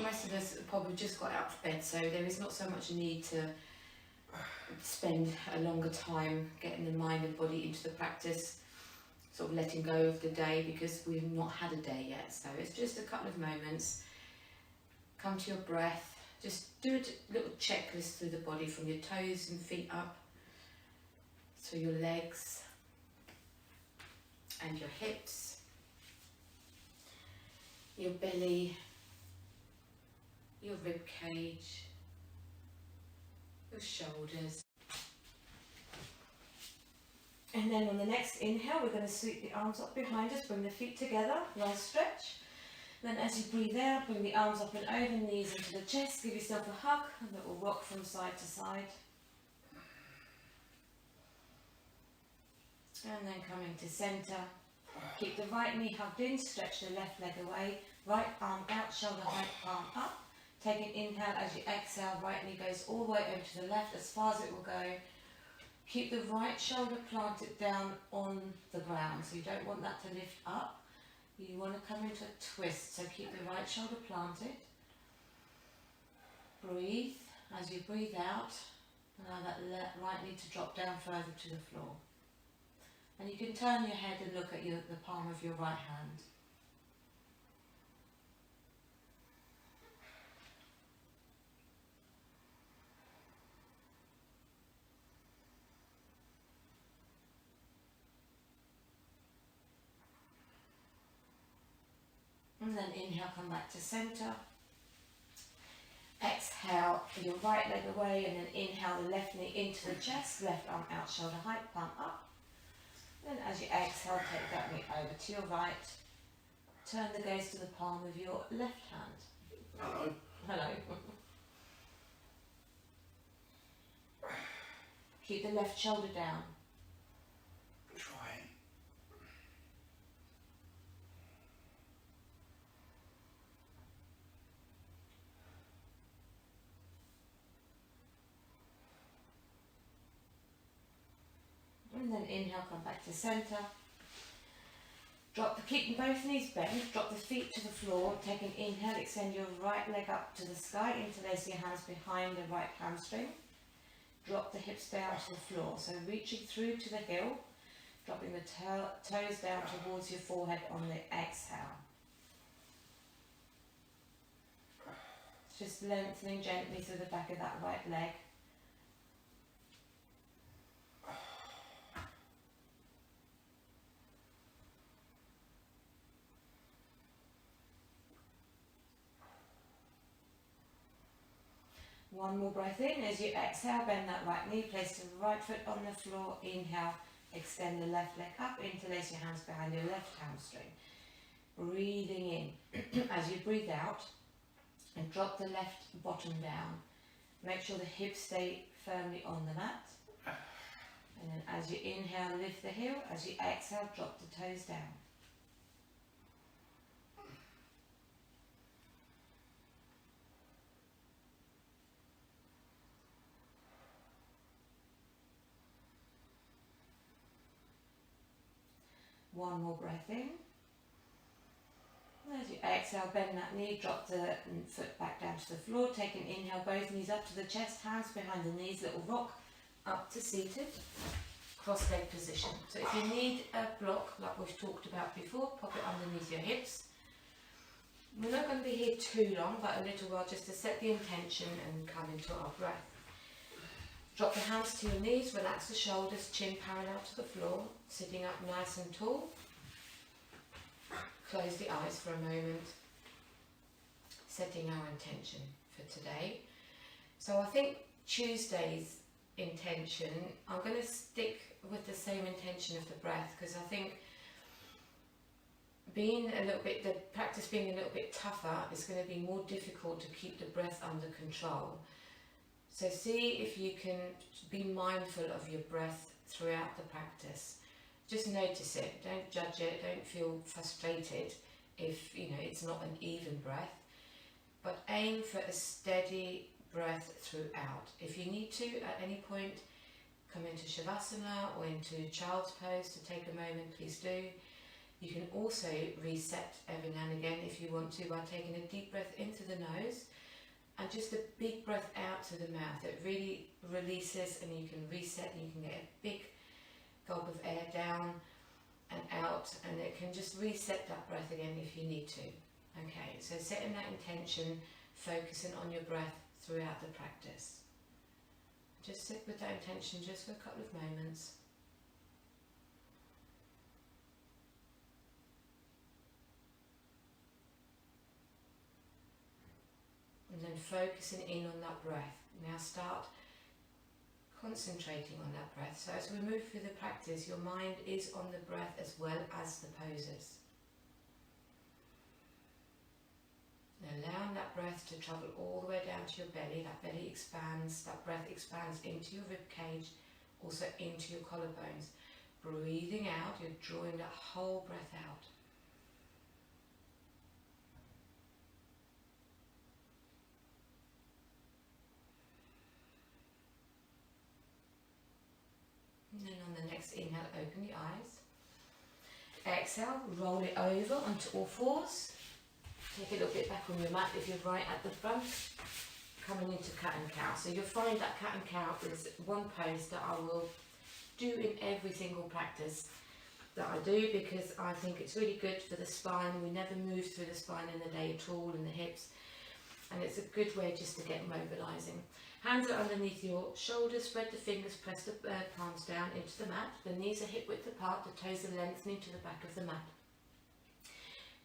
most of us probably just got out of bed, so there is not so much need to spend a longer time getting the mind and body into the practice, sort of letting go of the day, because we've not had a day yet. So it's just a couple of moments. Come to your breath. Just do a little checklist through the body, from your toes and feet up, through your legs and your hips, your belly, your rib cage, your shoulders. And then on the next inhale, we're going to sweep the arms up behind us, bring the feet together, nice stretch. Then as you breathe out, bring the arms up and over, knees into the chest, give yourself a hug, a little rock from side to side. And then coming to centre, keep the right knee hugged in, stretch the left leg away, right arm out, shoulder height, palm up. Take an inhale. As you exhale, right knee goes all the way over to the left, as far as it will go. Keep the right shoulder planted down on the ground, so you don't want that to lift up. You want to come into a twist, so keep the right shoulder planted. Breathe. As you breathe out, allow that right knee to drop down further to the floor. And you can turn your head and look at the palm of your right hand. And then inhale, come back to centre. Exhale, your right leg away, and then inhale the left knee into the chest, left arm out, shoulder height, palm up. Then as you exhale, take that knee over to your right. Turn the gaze to the palm of your left hand. Hello. Hello. Keep the left shoulder down. Try. And then inhale, come back to centre. Keep both knees bent, drop the feet to the floor. Take an inhale, extend your right leg up to the sky, interlace your hands behind the right hamstring. Drop the hips down to the floor, so reaching through to the heel, dropping the toes down towards your forehead on the exhale. Just lengthening gently through the back of that right leg. One more breath in. As you exhale, bend that right knee, place the right foot on the floor. Inhale, extend the left leg up, interlace your hands behind your left hamstring. Breathing in. As you breathe out, and drop the left bottom down. Make sure the hips stay firmly on the mat. And then as you inhale, lift the heel. As you exhale, drop the toes down. One more breath in. As you exhale, bend that knee, drop the foot back down to the floor. Take an inhale, both knees up to the chest, hands behind the knees, little rock up to seated, cross leg position. So if you need a block, like we've talked about before, pop it underneath your hips. We're not going to be here too long, but a little while, just to set the intention and come into our breath. Drop the hands to your knees, relax the shoulders, chin parallel to the floor, sitting up nice and tall. Close the eyes for a moment, setting our intention for today. So I think Tuesday's intention, I'm going to stick with the same intention of the breath, because I think the practice being a little bit tougher is going to be more difficult to keep the breath under control. So see if you can be mindful of your breath throughout the practice. Just notice it, don't judge it, don't feel frustrated if it's not an even breath, but aim for a steady breath throughout. If you need to at any point come into Shavasana or into Child's Pose to take a moment, please do. You can also reset every now and again if you want to by taking a deep breath into the nose and just a big breath out to the mouth. It really releases, and you can reset, and you can get a big gulp of air down and out, and it can just reset that breath again if you need to. Okay, so setting that intention, focusing on your breath throughout the practice. Just sit with that intention just for a couple of moments. And then focusing in on that breath. Now start concentrating on that breath. So as we move through the practice, your mind is on the breath as well as the poses. Allowing that breath to travel all the way down to your belly. That belly expands, that breath expands into your rib cage, also into your collarbones. Breathing out, you're drawing that whole breath out. And then on the next inhale, open your eyes. Exhale, roll it over onto all fours. Take a little bit back on your mat if you're right at the front. Coming into cat and cow. So you'll find that cat and cow is one pose that I will do in every single practice that I do, because I think it's really good for the spine. We never move through the spine in the day at all, and the hips. And it's a good way just to get mobilising. Hands are underneath your shoulders, spread the fingers, press the palms down into the mat. The knees are hip width apart, the toes are lengthening to the back of the mat.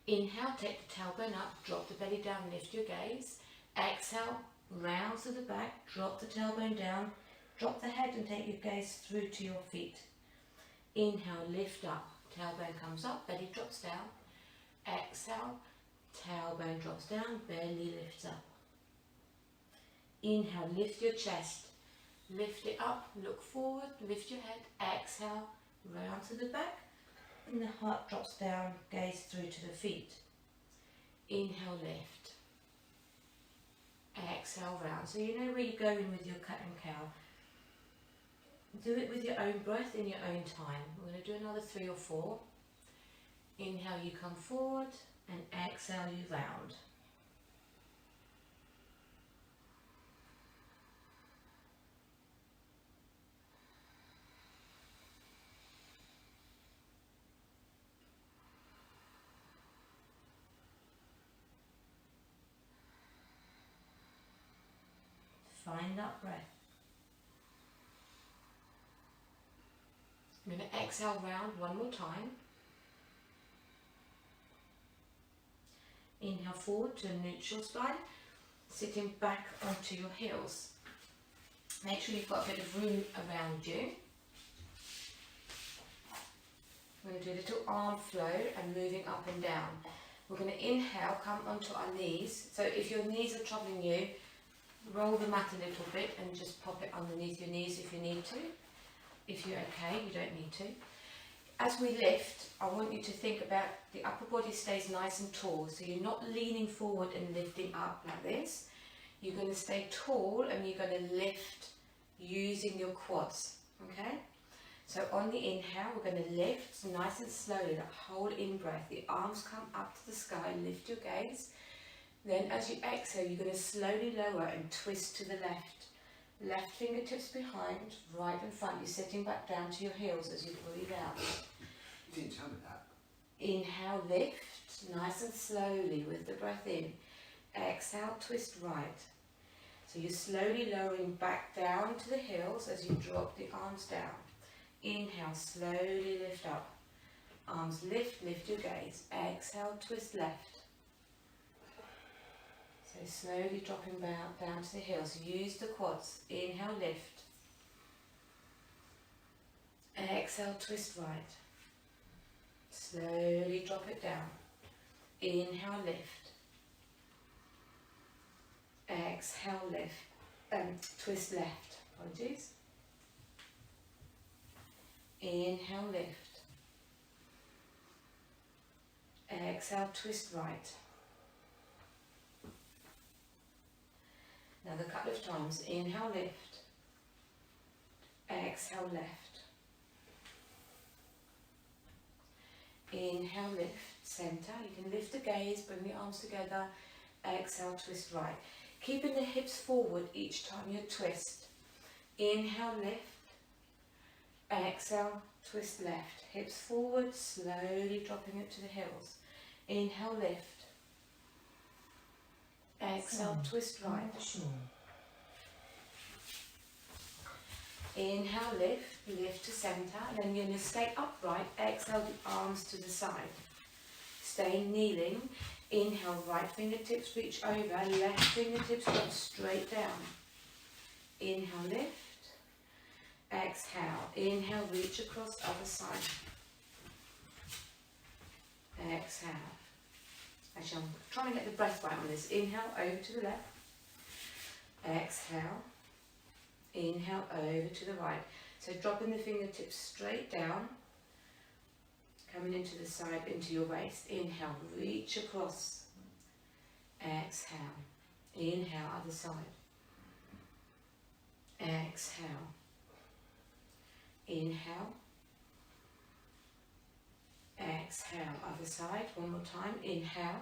Inhale, take the tailbone up, drop the belly down, lift your gaze. Exhale, round to the back, drop the tailbone down, drop the head and take your gaze through to your feet. Inhale, lift up, tailbone comes up, belly drops down. Exhale, tailbone drops down, belly lifts up. Inhale, lift your chest, lift it up, look forward, lift your head. Exhale, round to the back, and the heart drops down, gaze through to the feet. Inhale, lift. Exhale, round. So you know where you're going with your cat and cow. Do it with your own breath in your own time. We're going to do another 3 or 4. Inhale, you come forward, and exhale, you round. Find that breath. I'm going to exhale round one more time. Inhale forward to a neutral spine, sitting back onto your heels. Make sure you've got a bit of room around you. We're going to do a little arm flow and moving up and down. We're going to inhale, come onto our knees. So if your knees are troubling you, roll the mat a little bit and just pop it underneath your knees if you need to. If you're okay, you don't need to. As we lift, I want you to think about the upper body stays nice and tall, so you're not leaning forward and lifting up like this. You're going to stay tall and you're going to lift using your quads, okay? So on the inhale, we're going to lift nice and slowly, that whole in-breath. The arms come up to the sky, lift your gaze. Then as you exhale, you're going to slowly lower and twist to the left. Left fingertips behind, right in front. You're sitting back down to your heels as you breathe out. You didn't tell me that. Inhale, lift, nice and slowly with the breath in. Exhale, twist right. So you're slowly lowering back down to the heels as you drop the arms down. Inhale, slowly lift up. Arms lift, lift your gaze. Exhale, twist left. So slowly dropping down to the heels. Use the quads. Inhale, lift. Exhale, twist right. Slowly drop it down. Inhale, lift. Exhale, lift. Twist left. Apologies. Inhale, lift. Exhale, twist right. Another couple of times. Inhale, lift. Exhale, left. Inhale, lift. Center. You can lift the gaze, bring the arms together. Exhale, twist right. Keeping the hips forward each time you twist. Inhale, lift. Exhale, twist left. Hips forward, slowly dropping it to the heels. Inhale, lift. Exhale, twist right. Inhale, lift to centre, and then you're going to stay upright. Exhale the arms to the side. Stay kneeling. Inhale, right fingertips reach over, left fingertips drop straight down. Inhale, lift. Exhale. Inhale, reach across other side. Exhale. Actually, I'm trying to get the breath right on this. Inhale, over to the left. Exhale. Inhale, over to the right. So dropping the fingertips straight down. Coming into the side, into your waist. Inhale, reach across. Exhale. Inhale, other side. Exhale. Inhale. Exhale, other side. One more time. Inhale.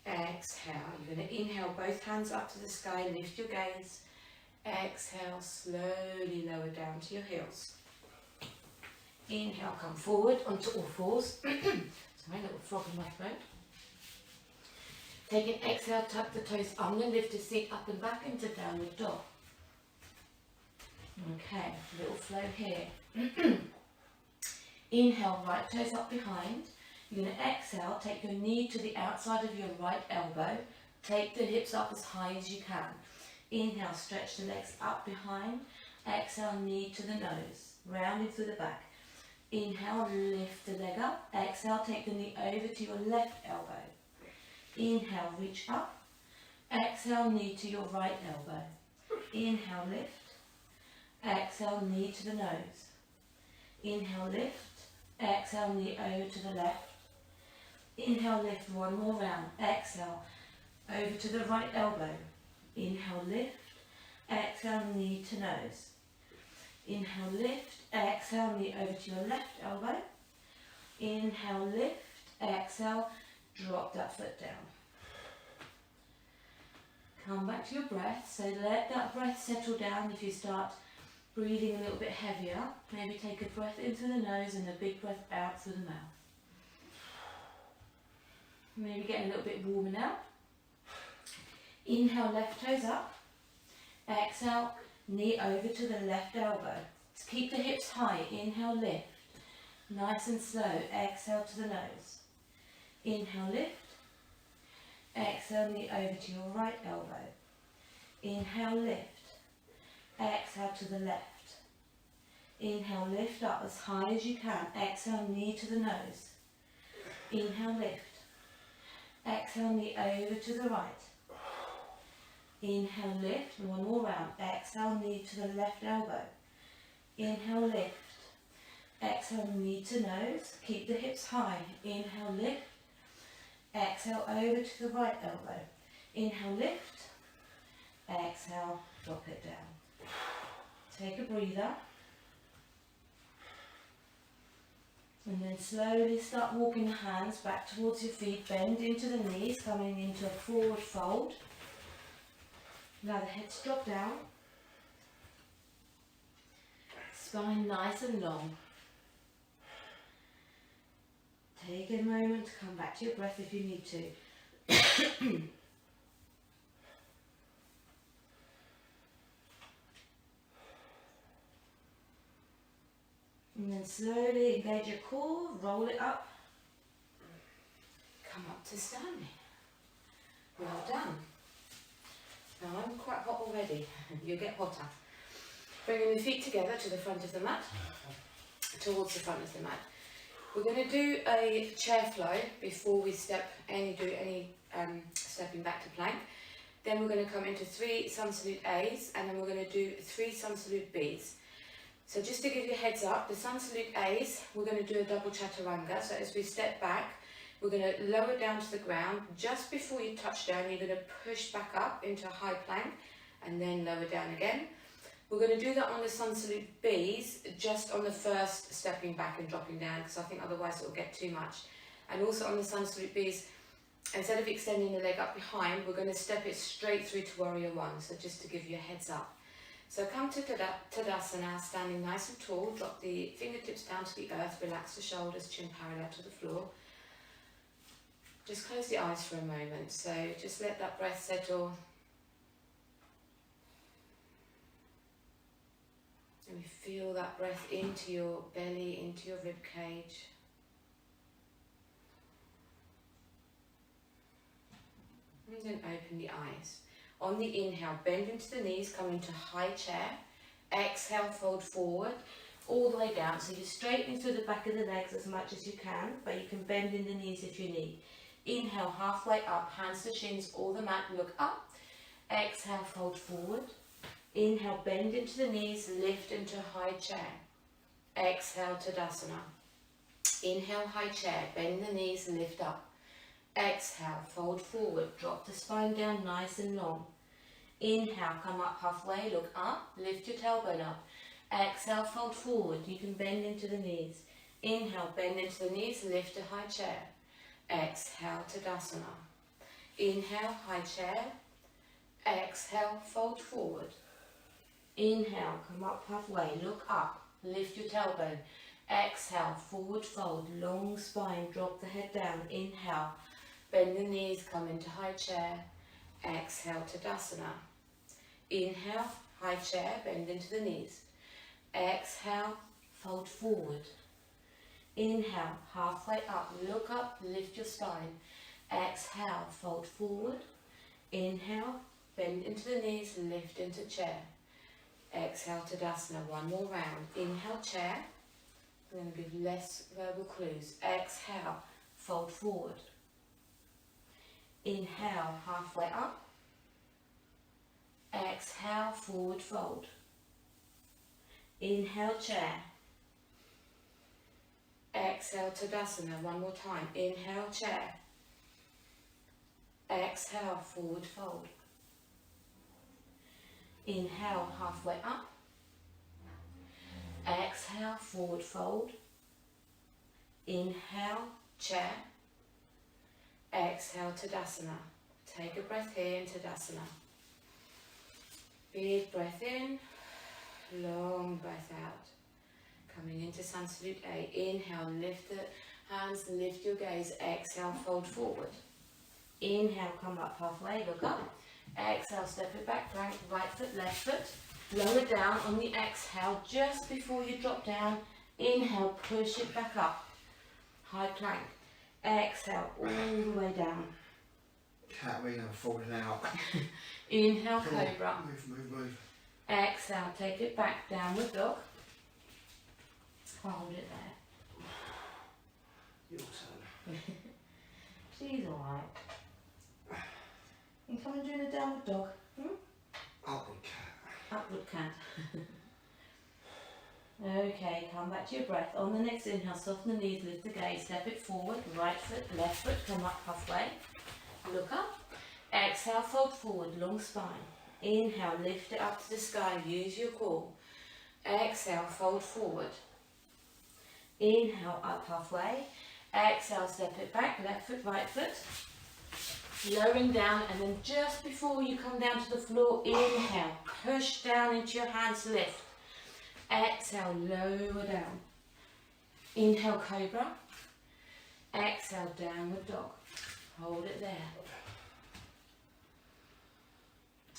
Exhale. You're going to inhale, both hands up to the sky, lift your gaze. Exhale, slowly lower down to your heels. Inhale, come forward onto all fours. Sorry, a little frog in my throat. Take an exhale, tuck the toes under, lift the seat up and back into downward dog. Okay, little flow here. Inhale, right toes up behind. You're going to exhale, take your knee to the outside of your right elbow. Take the hips up as high as you can. Inhale, stretch the legs up behind. Exhale, knee to the nose, rounding through the back. Inhale, lift the leg up. Exhale, take the knee over to your left elbow. Inhale, reach up. Exhale, knee to your right elbow. Inhale, lift. Exhale, knee to the nose. Inhale, lift. Exhale, knee over to the left. Inhale, lift, one more round. Exhale, over to the right elbow. Inhale, lift. Exhale, knee to nose. Inhale, lift. Exhale, knee over to your left elbow. Inhale, lift. Exhale, drop that foot down. Come back to your breath. So let that breath settle down. If you start breathing a little bit heavier, maybe take a breath into the nose and a big breath out through the mouth. Maybe getting a little bit warmer now. Inhale, left toes up. Exhale, knee over to the left elbow. To keep the hips high, inhale, lift. Nice and slow, exhale to the nose. Inhale, lift. Exhale, knee over to your right elbow. Inhale, lift. Exhale to the left. Inhale, lift up as high as you can. Exhale, knee to the nose. Inhale, lift. Exhale, knee over to the right. Inhale, lift. One more round. Exhale, knee to the left elbow. Inhale, lift. Exhale, knee to nose. Keep the hips high. Inhale, lift. Exhale, over to the right elbow. Inhale, lift. Exhale, drop it down. Take a breather. And then slowly start walking the hands back towards your feet. Bend into the knees, coming into a forward fold. Now the head drop down. Spine nice and long. Take a moment to come back to your breath if you need to. And then slowly engage your core, roll it up. Come up to standing. Well done. Now I'm quite hot already. You'll get hotter. Bringing the feet together to the front of the mat, towards the front of the mat. We're going to do a chair flow before we do any stepping back to plank. Then we're going to come into 3 sun salute A's, and then we're going to do 3 sun salute B's. So just to give you a heads up, the sun salute A's, we're going to do a double chaturanga. So as we step back, we're going to lower down to the ground. Just before you touch down, you're going to push back up into a high plank and then lower down again. We're going to do that on the sun salute B's, just on the first stepping back and dropping down, because I think otherwise it will get too much. And also on the sun salute B's, instead of extending the leg up behind, we're going to step it straight through to Warrior One. So just to give you a heads up. So come to Tadasana, standing nice and tall. Drop the fingertips down to the earth. Relax the shoulders, chin parallel to the floor. Just close the eyes for a moment. So just let that breath settle. And we feel that breath into your belly, into your rib cage. And then open the eyes. On the inhale, bend into the knees, come into high chair. Exhale, fold forward, all the way down. So you're straightening through the back of the legs as much as you can, but you can bend in the knees if you need. Inhale, halfway up, hands to shins, or the mat, look up. Exhale, fold forward. Inhale, bend into the knees, lift into high chair. Exhale, Tadasana. Inhale, high chair, bend the knees, lift up. Exhale, fold forward, drop the spine down nice and long. Inhale, come up halfway, look up, lift your tailbone up. Exhale, fold forward, you can bend into the knees. Inhale, bend into the knees, lift to high chair. Exhale, Tadasana. Inhale, high chair. Exhale, fold forward. Inhale, come up halfway, look up, lift your tailbone. Exhale, forward fold, long spine, drop the head down. Inhale, bend the knees, come into high chair. Exhale, Tadasana. Inhale, high chair, bend into the knees. Exhale, fold forward. Inhale, halfway up, look up, lift your spine. Exhale, fold forward. Inhale, bend into the knees, lift into chair. Exhale, Tadasana, one more round. Inhale, chair. I'm going to give less verbal clues. Exhale, fold forward. Inhale, halfway up. Exhale, forward fold. Inhale, chair. Exhale, Tadasana, one more time. Inhale, chair. Exhale, forward fold. Inhale, halfway up. Exhale, forward fold. Inhale, chair. Exhale, Tadasana. Take a breath here in Tadasana. Big breath in, long breath out. Coming into Sun Salute A. Inhale, lift the hands, lift your gaze. Exhale, fold forward. Inhale, come up halfway, look up. Exhale, step it back, plank, right foot, left foot. Lower down on the exhale, just before you drop down. Inhale, push it back up. High plank. Exhale, all the way down. Cat wing, I'm falling out. Inhale, cobra. Move. Exhale, take it back, downward dog. Hold it there. Your turn. She's alright. You come and do the downward dog. Upward cat. Upward cat. Okay, come back to your breath. On the next inhale, soften the knees, lift the gaze, step it forward, right foot, left foot, come up halfway. Look up. Exhale, fold forward, long spine. Inhale, lift it up to the sky, use your core. Exhale, fold forward. Inhale, up halfway. Exhale, step it back, left foot, right foot. Lowering down, and then just before you come down to the floor, inhale, push down into your hands, lift. Exhale, lower down. Inhale, cobra. Exhale, downward dog. Hold it there.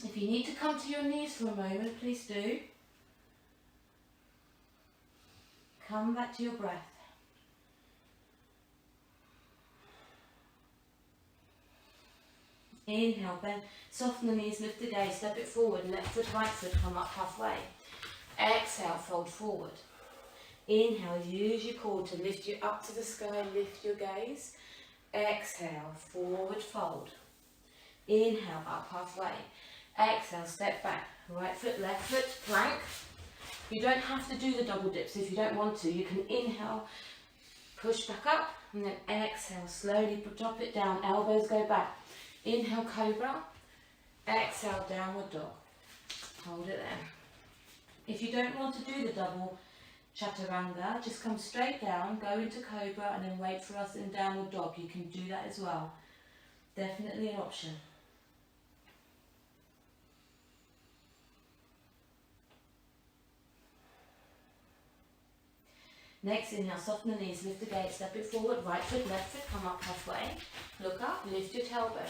If you need to come to your knees for a moment, please do. Come back to your breath. Inhale, bend, soften the knees, lift the gaze, step it forward, left foot, right foot, come up halfway. Exhale, fold forward. Inhale, use your core to lift you up to the sky, lift your gaze. Exhale, forward fold. Inhale, up halfway. Exhale, step back, right foot, left foot, plank. You don't have to do the double dips if you don't want to. You can inhale, push back up, and then exhale, slowly drop it down, elbows go back. Inhale, cobra. Exhale, downward dog. Hold it there. If you don't want to do the double chaturanga, just come straight down, go into cobra, and then wait for us in downward dog. You can do that as well. Definitely an option. Next, inhale, soften the knees, lift the gaze, step it forward, right foot, left foot, come up halfway, look up, lift your tailbone.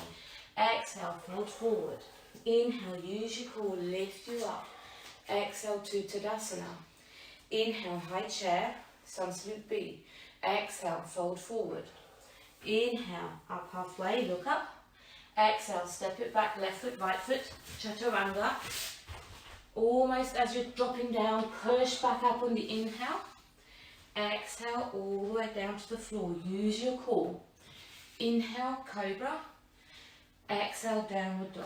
Exhale, fold forward. Inhale, use your core, lift you up. Exhale to Tadasana. Inhale, high chair, sun salute B. Exhale, fold forward. Inhale, up halfway, look up. Exhale, step it back, left foot, right foot, Chaturanga. Almost as you're dropping down, push back up on the inhale. Exhale, all the way down to the floor. Use your core. Inhale, Cobra. Exhale, Downward Dog.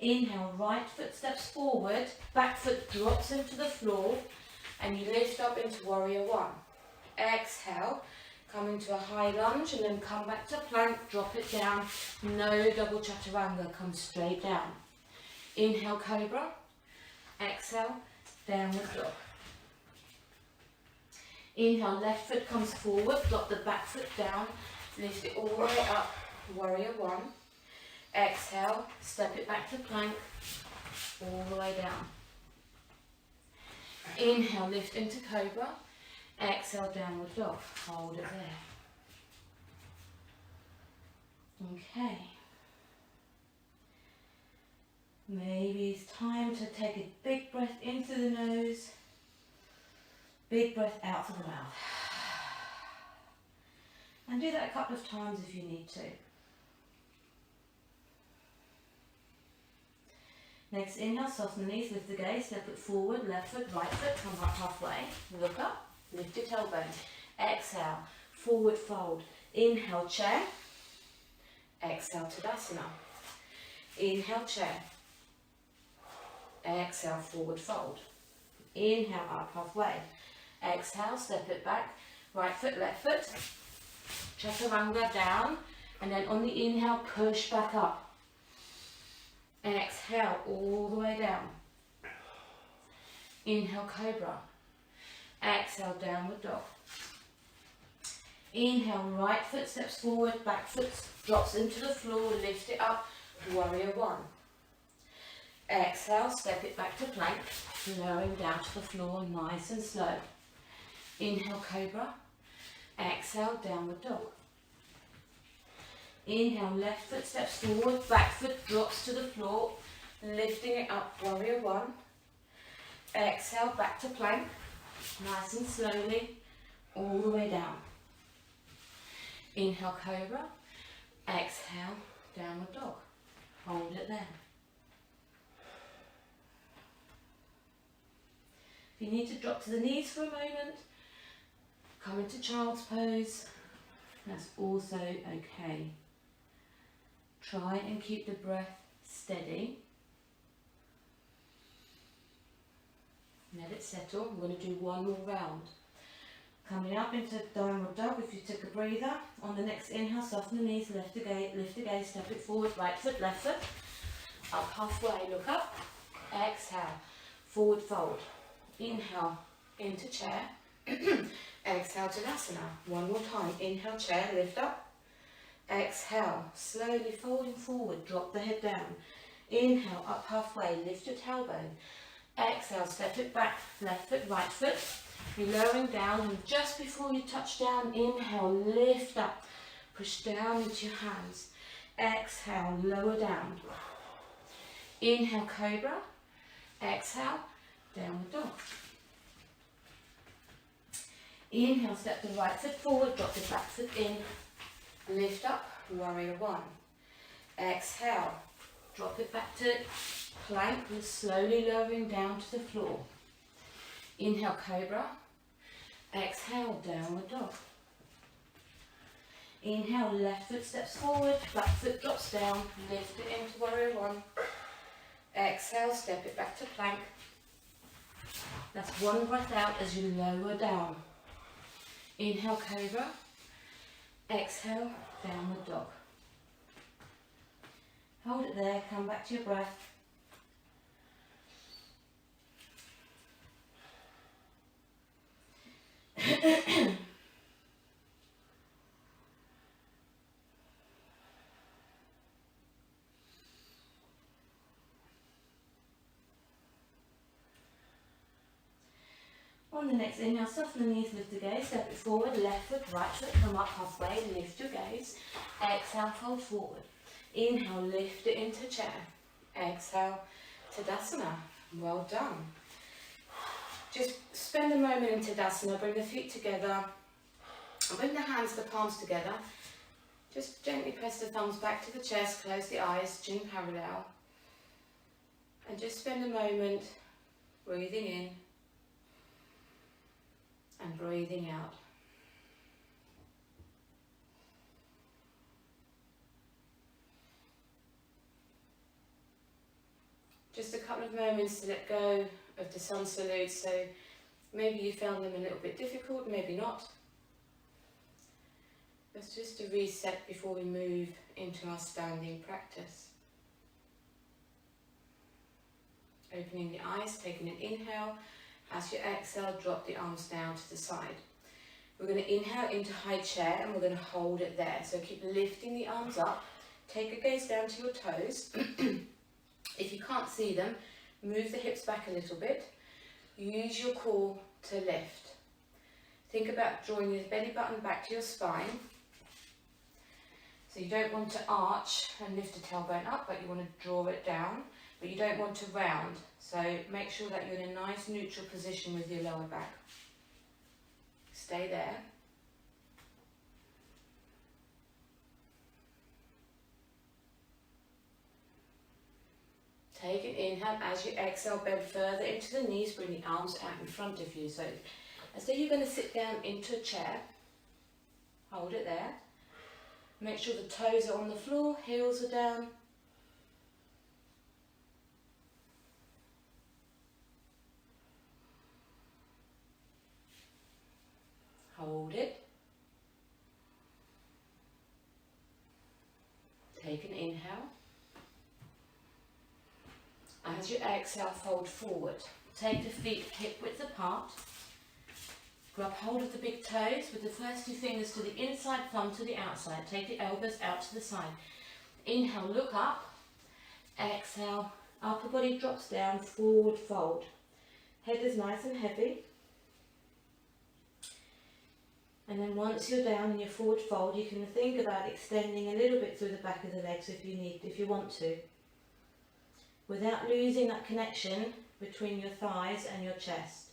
Inhale, right foot steps forward, back foot drops into the floor, and you lift up into Warrior One. Exhale, come into a high lunge, and then come back to plank, drop it down. No double Chaturanga, come straight down. Inhale, Cobra. Exhale, Downward Dog. Inhale, left foot comes forward, drop the back foot down, lift it all the way up, Warrior One. Exhale, step it back to plank, all the way down. Inhale, lift into Cobra. Exhale, Downward Dog. Hold it there. Okay. Maybe it's time to take a big breath into the nose, big breath out to the mouth. And do that a couple of times if you need to. Next, inhale, soften the knees, lift the gaze, step it forward, left foot, right foot, come up halfway, look up, lift your tailbone. Exhale, forward fold. Inhale, chair. Exhale, Tadasana. Inhale, chair. Exhale, forward fold. Inhale, up halfway. Exhale, step it back, right foot, left foot. Chaturanga down, and then on the inhale, push back up. Exhale, all the way down. Inhale, Cobra. Exhale, Downward Dog. Inhale, right foot steps forward, back foot drops into the floor, lift it up, Warrior One. Exhale, step it back to plank, lowering down to the floor, nice and slow. Inhale, Cobra. Exhale, Downward Dog. Inhale, left foot steps forward, back foot drops to the floor, lifting it up, Warrior One. Exhale, back to plank, nice and slowly, all the way down. Inhale, Cobra. Exhale, Downward Dog. Hold it there. If you need to drop to the knees for a moment, come into child's pose. That's also okay. Try and keep the breath steady. Let it settle. We're going to do one more round. Coming up into Downward Dog, if you take a breather, on the next inhale, soften the knees, lift the gaze, step it forward, right foot, left foot, up halfway, look up, exhale, forward fold, inhale, into chair, exhale, Tadasana, one more time, inhale, chair, lift up, exhale, slowly folding forward, drop the head down, inhale, up halfway, lift your tailbone, exhale, step it back, left foot, right foot. You're lowering down, and just before you touch down, inhale, lift up, push down into your hands. Exhale, lower down. Inhale, Cobra. Exhale, Downward Dog. Inhale, step the right foot forward, drop the back foot in, lift up, Warrior One. Exhale, drop it back to plank, and slowly lowering down to the floor. Inhale, Cobra. Exhale, Downward Dog. Inhale, left foot steps forward, back foot drops down, lift it into Warrior One. Exhale, step it back to plank. That's one breath out as you lower down. Inhale, Cobra. Exhale, Downward Dog. Hold it there, come back to your breath. On the next inhale, soften the knees, lift the gaze, step it forward, left foot, right foot, come up halfway, lift your gaze. Exhale, fold forward. Inhale, lift it into chair. Exhale, Tadasana. Well done. Just spend a moment in Tadasana, bring the feet together, bring the hands, the palms together. Just gently press the thumbs back to the chest, close the eyes, chin parallel. And just spend a moment breathing in and breathing out. Just a couple of moments to let go of the sun salutes, so maybe you found them a little bit difficult, maybe not. It's just a reset before we move into our standing practice. Opening the eyes, taking an inhale. As you exhale, drop the arms down to the side. We're going to inhale into high chair and we're going to hold it there. So keep lifting the arms up. Take a gaze down to your toes. If you can't see them, move the hips back a little bit. Use your core to lift. Think about drawing your belly button back to your spine. So you don't want to arch and lift the tailbone up, but you want to draw it down. But you don't want to round, so make sure that you're in a nice neutral position with your lower back. Stay there. Take an inhale. As you exhale, bend further into the knees, bring the arms out in front of you. So as though you're going to sit down into a chair, hold it there. Make sure the toes are on the floor, heels are down. Hold it. Take an inhale. As you exhale, fold forward. Take the feet hip width apart. Grab hold of the big toes with the first two fingers to the inside, thumb to the outside. Take the elbows out to the side. Inhale, look up. Exhale, upper body drops down, forward fold. Head is nice and heavy. And then once you're down in your forward fold, you can think about extending a little bit through the back of the legs if you want to, without losing that connection between your thighs and your chest.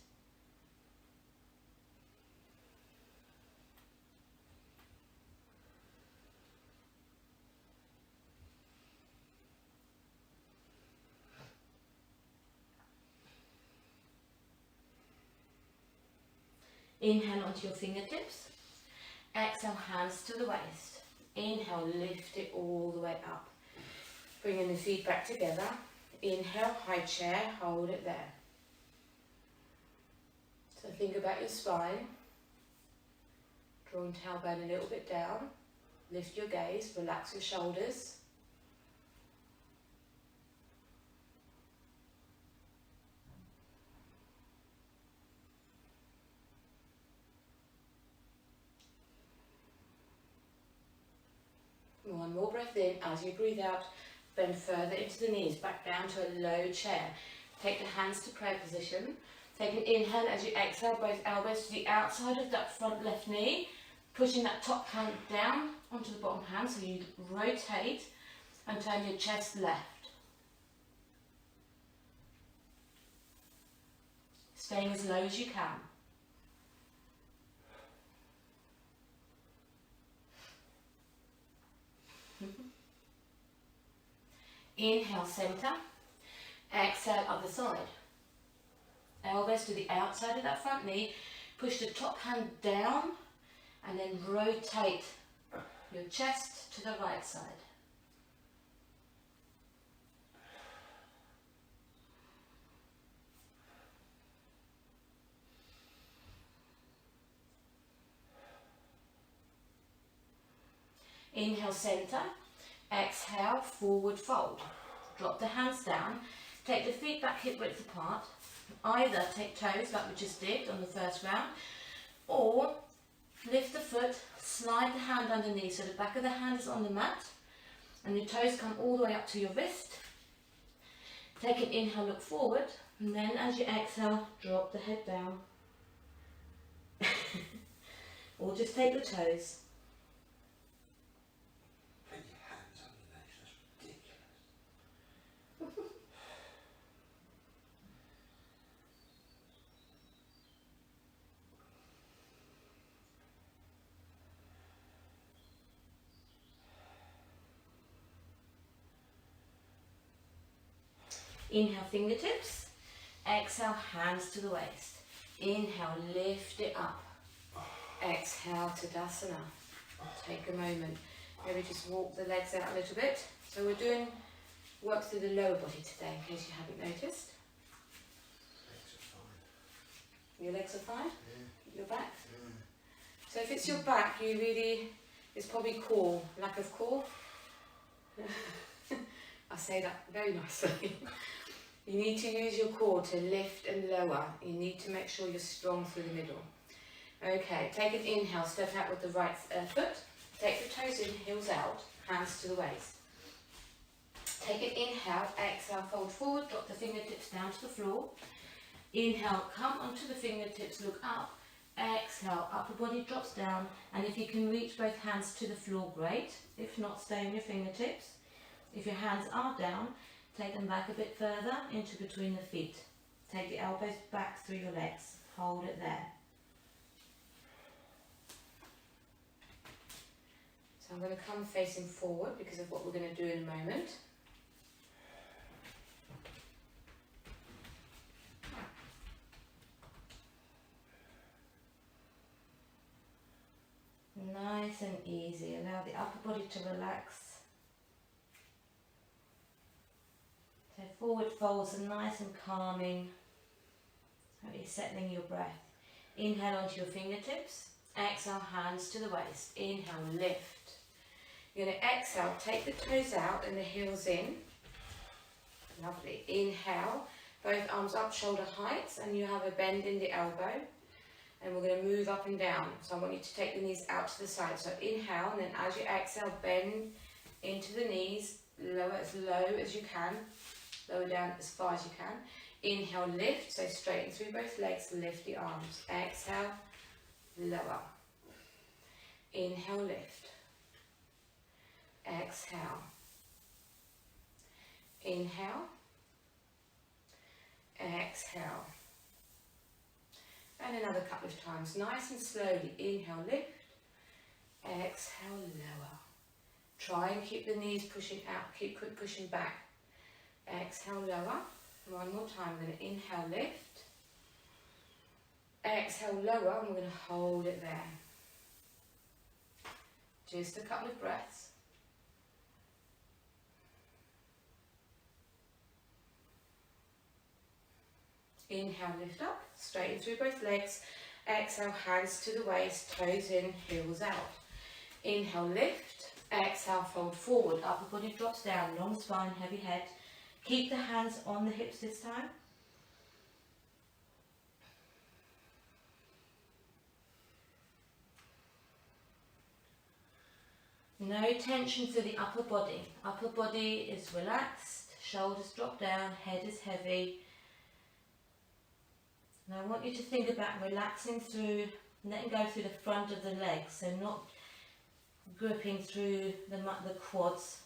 Inhale onto your fingertips. Exhale, hands to the waist. Inhale, lift it all the way up. Bringing the feet back together. Inhale, high chair, hold it there. So think about your spine. Drawing tailbone a little bit down. Lift your gaze, relax your shoulders. One more breath in. As you breathe out, bend further into the knees, back down to a low chair. Take the hands to prayer position. Take an inhale. As you exhale, both elbows to the outside of that front left knee, pushing that top hand down onto the bottom hand, so you rotate and turn your chest left. Staying as low as you can. Inhale, center. Exhale, other side. Elbows to the outside of that front knee. Push the top hand down and then rotate your chest to the right side. Inhale, center. Exhale, forward fold. Drop the hands down. Take the feet back hip width apart. Either take toes like we just did on the first round, or lift the foot, slide the hand underneath so the back of the hand is on the mat and your toes come all the way up to your wrist. Take an inhale, look forward, and then as you exhale, drop the head down. or just take the toes. Put your hands on your legs, that's ridiculous. Inhale, fingertips. Exhale, hands to the waist. Inhale, lift it up. Exhale, Tadasana. Take a moment. Maybe just walk the legs out a little bit. So we're doing work through the lower body today, in case you haven't noticed. Legs are fine. Your legs are fine? Yeah. Your back? Yeah. So if it's your back, it's probably core, lack of core. I say that very nicely. You need to use your core to lift and lower. You need to make sure you're strong through the middle. Okay, take an inhale, step out with the right foot. Take the toes in, heels out, hands to the waist. Take an inhale, exhale, fold forward, drop the fingertips down to the floor. Inhale, come onto the fingertips, look up. Exhale, upper body drops down, and if you can reach both hands to the floor, great. If not, stay on your fingertips. If your hands are down, take them back a bit further into between the feet. Take the elbows back through your legs. Hold it there. So I'm going to come facing forward because of what we're going to do in a moment. Nice and easy. Allow the upper body to relax. So forward folds are nice and calming. You're settling your breath. Inhale onto your fingertips. Exhale, hands to the waist. Inhale, lift. You're going to exhale, take the toes out and the heels in. Lovely. Inhale, both arms up, shoulder height, and you have a bend in the elbow. And we're going to move up and down. So I want you to take the knees out to the side. So inhale, and then as you exhale, bend into the knees. Lower as low as you can. Lower down as far as you can. Inhale, lift. So straighten through both legs. Lift the arms. Exhale, lower. Inhale, lift. Exhale. Inhale. Exhale. And another couple of times. Nice and slowly. Inhale, lift. Exhale, lower. Try and keep the knees pushing out. Keep pushing back. Exhale, lower. One more time. We're going to inhale, lift. Exhale, lower. And we're going to hold it there. Just a couple of breaths. Inhale, lift up, straighten through both legs. Exhale, hands to the waist, toes in, heels out. Inhale, lift. Exhale, fold forward, upper body drops down, long spine, heavy head. Keep the hands on the hips this time. No tension through the upper body. Upper body is relaxed, shoulders drop down, head is heavy. Now I want you to think about relaxing through, letting go through the front of the legs, so not gripping through the quads,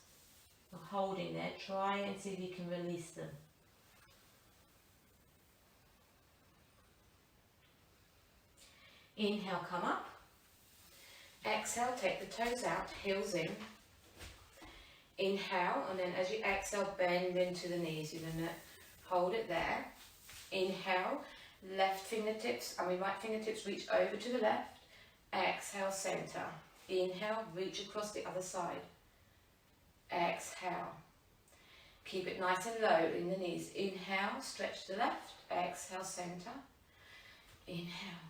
or holding there. Try and see if you can release them. Inhale, come up. Exhale, take the toes out, heels in. Inhale, and then as you exhale, bend into the knees. You're going to hold it there. Inhale, right fingertips reach over to the left. Exhale, center. Inhale, reach across the other side. Exhale. Keep it nice and low in the knees. Inhale, stretch to the left. Exhale, center. Inhale.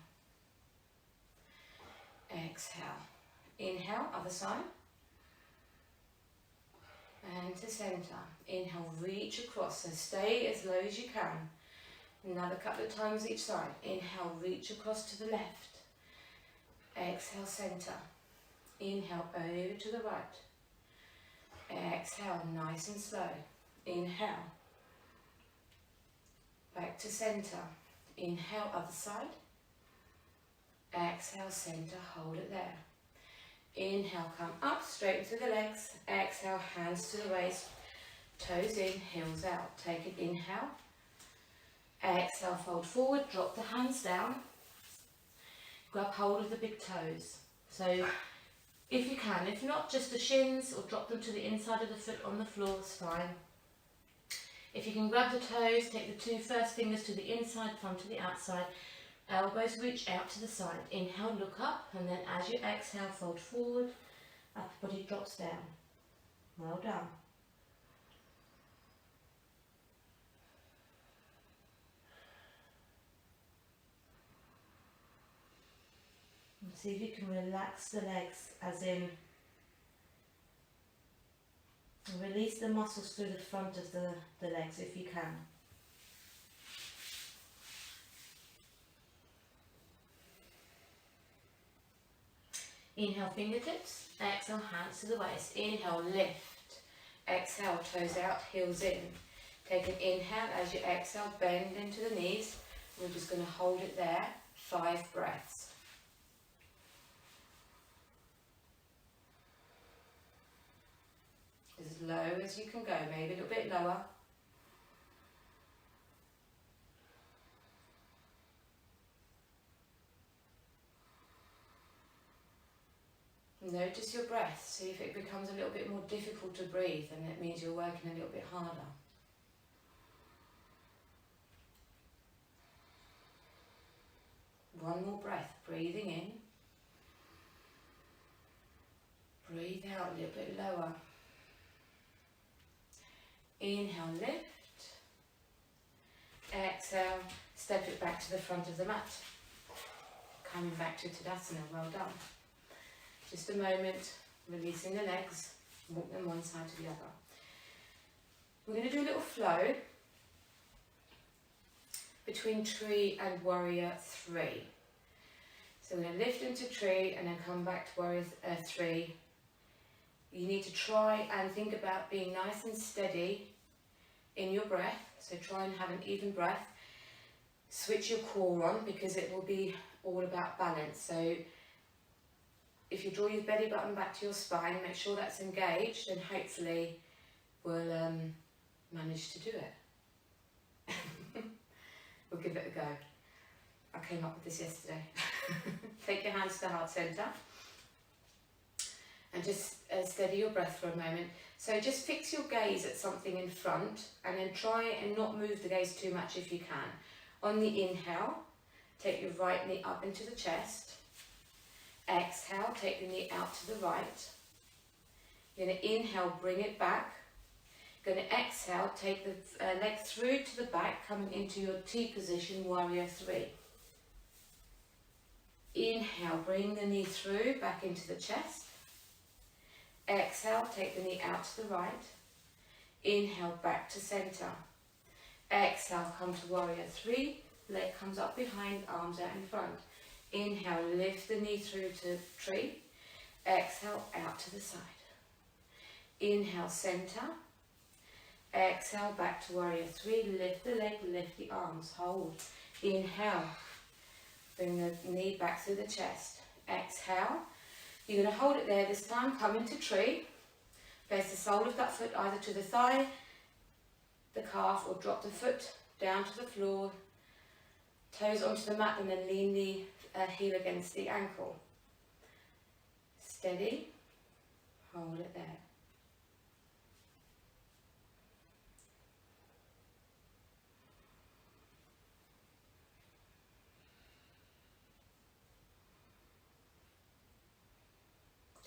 Exhale. Inhale, other side. And to center. Inhale, reach across. So stay as low as you can. Another couple of times each side. Inhale, reach across to the left. Exhale, center. Inhale, over to the right. Exhale, nice and slow. Inhale. Back to center. Inhale, other side. Exhale, centre, hold it there. Inhale, come up, straighten to the legs. Exhale, hands to the waist. Toes in, heels out. Take an inhale. Exhale, fold forward, drop the hands down. Grab hold of the big toes. So if you can, if not, just the shins or drop them to the inside of the foot on the floor is fine. If you can grab the toes, take the two first fingers to the inside, thumb to the outside. Elbows reach out to the side. Inhale, look up, and then as you exhale, fold forward. Upper body drops down. Well done. And see if you can relax the legs, as in release the muscles through the front of the legs if you can. Inhale, fingertips. Exhale, hands to the waist. Inhale, lift. Exhale, toes out, heels in. Take an inhale. As you exhale, bend into the knees. We're just going to hold it there. 5 breaths. As low as you can go, maybe a little bit lower. Notice your breath. See if it becomes a little bit more difficult to breathe, and it means you're working a little bit harder. One more breath, breathing in. Breathe out a little bit lower. Inhale, lift. Exhale, step it back to the front of the mat. Coming back to Tadasana, well done. Just a moment, releasing the legs, walk them one side to the other. We're going to do a little flow between tree and warrior 3. So we're going to lift into tree and then come back to warrior 3. You need to try and think about being nice and steady in your breath. So try and have an even breath. Switch your core on because it will be all about balance. So if you draw your belly button back to your spine, make sure that's engaged, and hopefully we'll manage to do it. We'll give it a go. I came up with this yesterday. Take your hands to the heart centre and just steady your breath for a moment. So just fix your gaze at something in front and then try and not move the gaze too much if you can. On the inhale, take your right knee up into the chest. Exhale, take the knee out to the right. You're going to inhale, bring it back. You're going to exhale, take the leg through to the back, coming into your T position, warrior 3. Inhale, bring the knee through, back into the chest. Exhale, take the knee out to the right. Inhale, back to centre. Exhale, come to warrior 3. Leg comes up behind, arms out in front. Inhale, lift the knee through to tree. Exhale, out to the side. Inhale, centre. Exhale, back to warrior 3. Lift the leg, lift the arms, hold. Inhale, bring the knee back through the chest. Exhale, you're going to hold it there. This time, come into tree. Place the sole of that foot either to the thigh, the calf, or drop the foot down to the floor. Toes onto the mat, and then lean the heel against the ankle. Steady, hold it there.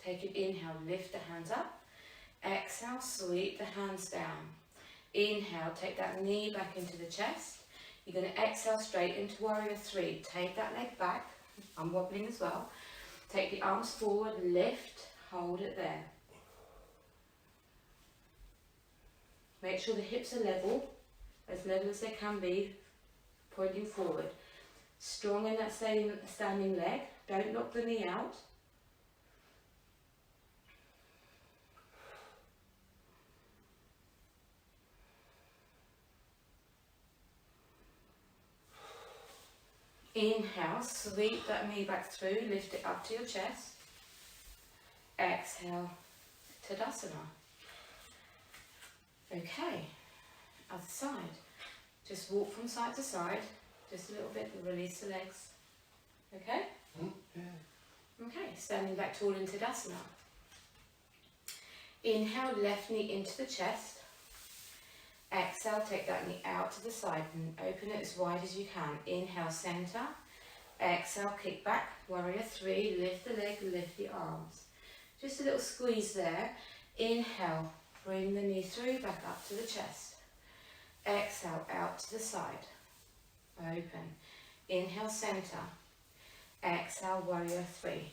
Take an inhale, lift the hands up. Exhale, sweep the hands down. Inhale, take that knee back into the chest. You're going to exhale straight into warrior 3. Take that leg back. I'm wobbling as well. Take the arms forward, lift, hold it there. Make sure the hips are level as they can be, pointing forward. Strong in that standing leg. Don't knock the knee out. Inhale, sweep that knee back through, lift it up to your chest. Exhale, Tadasana. Okay, other side. Just walk from side to side, just a little bit, release the legs. Okay? Yeah. Okay, standing back tall in Tadasana. Inhale, left knee into the chest. Exhale, take that knee out to the side and open it as wide as you can. Inhale, centre. Exhale, kick back, warrior three, lift the leg, lift the arms. Just a little squeeze there. Inhale, bring the knee through, back up to the chest. Exhale, out to the side. Open. Inhale, centre. Exhale, warrior three.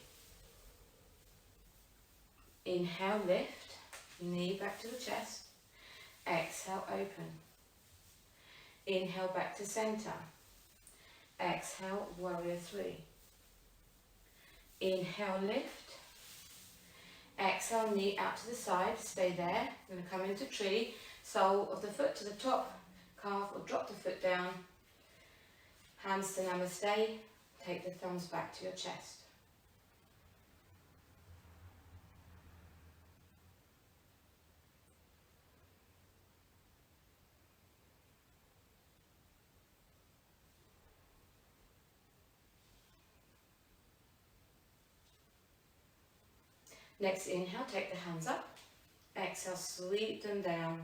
Inhale, lift, knee back to the chest. Exhale, open. Inhale, back to centre. Exhale, warrior three. Inhale, lift. Exhale, knee out to the side, stay there. I'm going to come into tree, sole of the foot to the top, calf or drop the foot down. Hands to namaste, take the thumbs back to your chest. Next inhale, take the hands up. Exhale, sweep them down.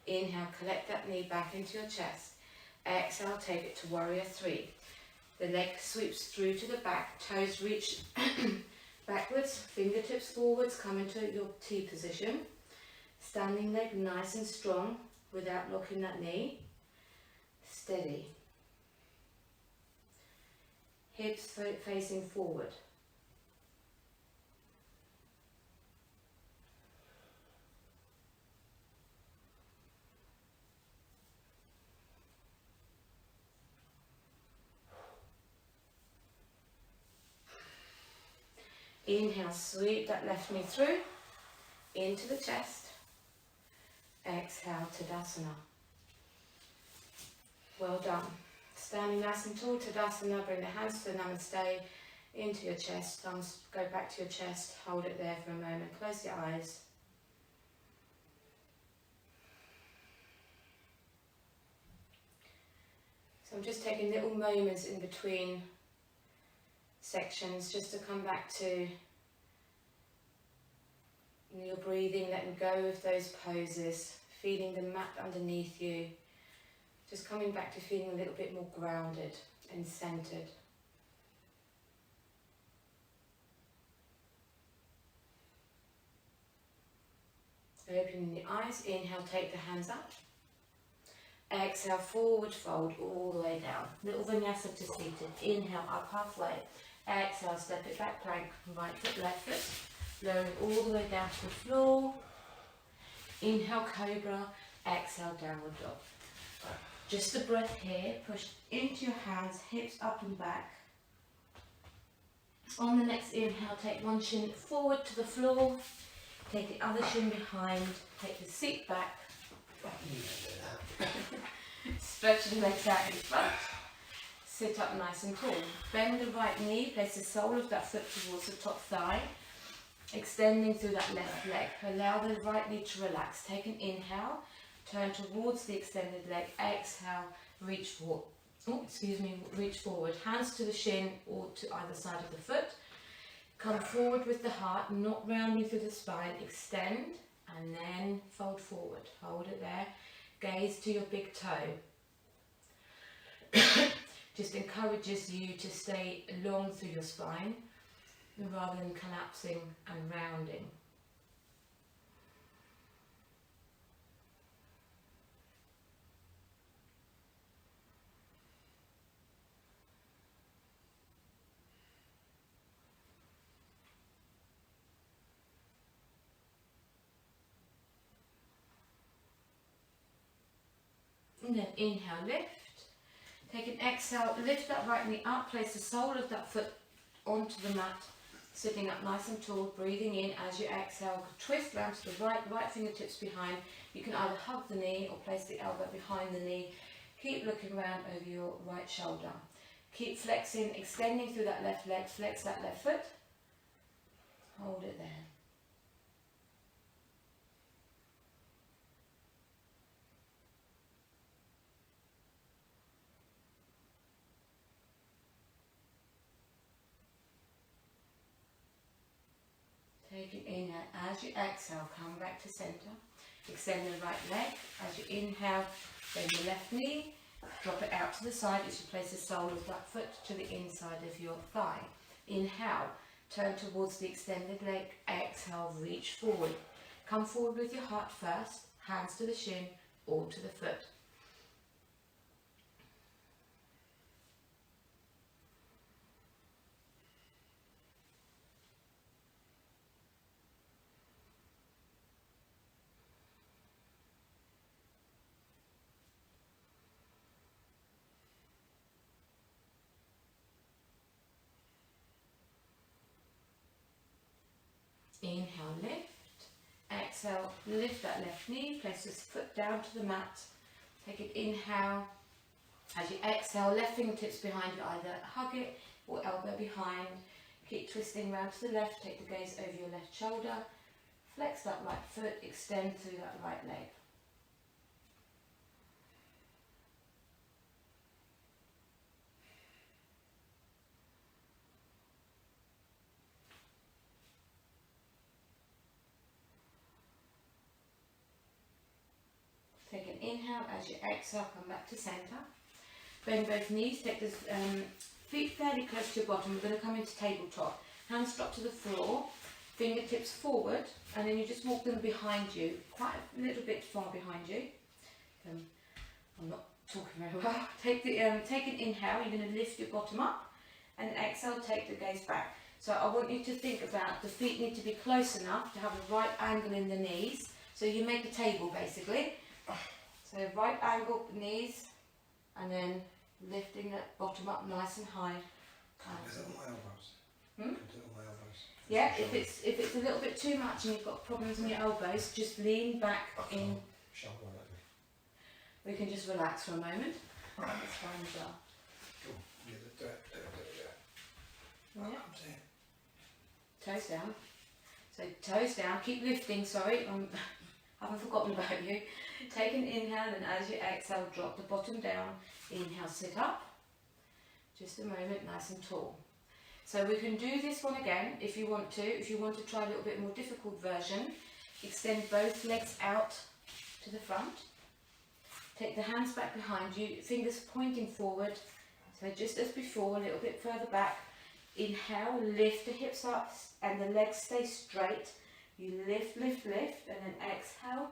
Inhale, collect that knee back into your chest. Exhale, take it to warrior three. The leg sweeps through to the back, toes reach backwards, fingertips forwards, come into your T position. Standing leg nice and strong without locking that knee. Steady. Hips facing forward. Inhale, sweep that left knee through, into the chest. Exhale, Tadasana. Well done. Standing nice and tall, Tadasana, bring the hands to Namaste, into your chest, thumbs go back to your chest, hold it there for a moment, close your eyes. So I'm just taking little moments in between sections just to come back to your breathing, letting go of those poses, feeling the mat underneath you, just coming back to feeling a little bit more grounded and centered. Opening the eyes, inhale, take the hands up. Exhale, forward fold all the way down. Little vinyasa to seated. Inhale, up halfway. Exhale, step it back, plank, right foot, left foot. Lowering all the way down to the floor. Inhale, cobra. Exhale, downward dog. Just a breath here. Push into your hands, hips up and back. On the next inhale, take one shin forward to the floor. Take the other shin behind. Take the seat back. Stretch the legs out in front. Sit up nice and tall. Bend the right knee, place the sole of that foot towards the top thigh, extending through that left leg. Allow the right knee to relax. Take an inhale, turn towards the extended leg. Exhale, reach forward. Reach forward. Hands to the shin or to either side of the foot. Come forward with the heart, not rounding through the spine. Extend and then fold forward. Hold it there. Gaze to your big toe. Just encourages you to stay long through your spine rather than collapsing and rounding. And then inhale, lift. Take an exhale, lift that right knee up, place the sole of that foot onto the mat, sitting up nice and tall, breathing in as you exhale. Twist round to the right fingertips behind. You can either hug the knee or place the elbow behind the knee. Keep looking round over your right shoulder. Keep flexing, extending through that left leg, flex that left foot. Hold it there. Take it in, and as you exhale, come back to centre. Extend the right leg. As you inhale, bend your left knee, drop it out to the side as you place the sole of that foot to the inside of your thigh. Inhale, turn towards the extended leg. Exhale, reach forward. Come forward with your heart first, hands to the shin or to the foot. Inhale, lift. Exhale, lift that left knee, place this foot down to the mat. Take an inhale. As you exhale, left fingertips behind you, either hug it or elbow behind. Keep twisting round to the left, take the gaze over your left shoulder. Flex that right foot, extend through that right leg. Take an inhale. As you exhale, come back to centre. Bend both knees, take the feet fairly close to your bottom. We're going to come into tabletop. Hands drop to the floor, fingertips forward, and then you just walk them behind you, quite a little bit far behind you. I'm not talking very well. Take an inhale, you're going to lift your bottom up, and exhale, take the gaze back. So I want you to think about the feet need to be close enough to have a right angle in the knees. So you make a table basically. So right angle knees, and then lifting that bottom up nice and high. Is it on my elbows? Hmm? Can do it on my elbows. Yeah, if it's a little bit too much and you've got problems on your elbows, just lean back in. Shoulder let me. We can just relax for a moment. That's fine as well. Cool. Yeah, do it. Yeah. I'm saying. Toes down. So toes down. Keep lifting. Sorry, I haven't forgotten about you. Take an inhale, and as you exhale, drop the bottom down. Inhale, sit up. Just a moment, nice and tall. So we can do this one again if you want to. If you want to try a little bit more difficult version, extend both legs out to the front. Take the hands back behind you, fingers pointing forward. So just as before, a little bit further back. Inhale, lift the hips up and the legs stay straight. You lift, lift, lift, and then exhale.